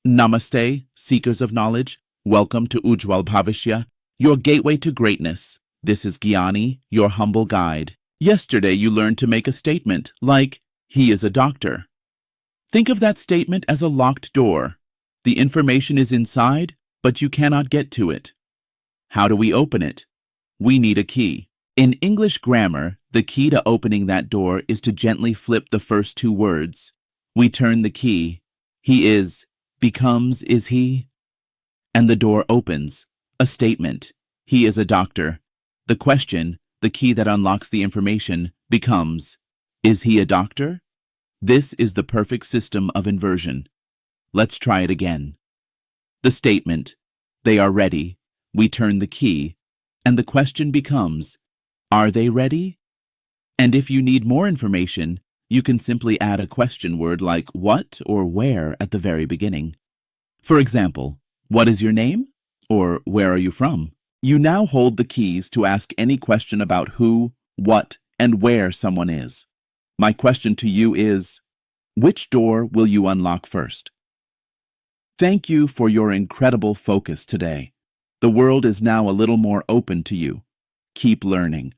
Namaste, seekers of knowledge. Welcome to Ujjwal Bhavishya, your gateway to greatness. This is Gyani, your humble guide. Yesterday you learned to make a statement like, he is a doctor. Think of that statement as a locked door. The information is inside, but you cannot get to it. How do we open it? We need a key. In English grammar, the key to opening that door is to gently flip the first two words. We turn the key. He is becomes is he, and the door opens. A statement. He is a doctor. The question, the key that unlocks the information, becomes, is he a doctor? This is the perfect system of inversion. Let's try it again. The statement, they are ready. We turn the key, and the question becomes, are they ready? And if you need more information, you can simply add a question word like what or where at the very beginning. For example, what is your name? Or where are you from? You now hold the keys to ask any question about who, what, and where someone is. My question to you is, which door will you unlock first? Thank you for your incredible focus today. The world is now a little more open to you. Keep learning.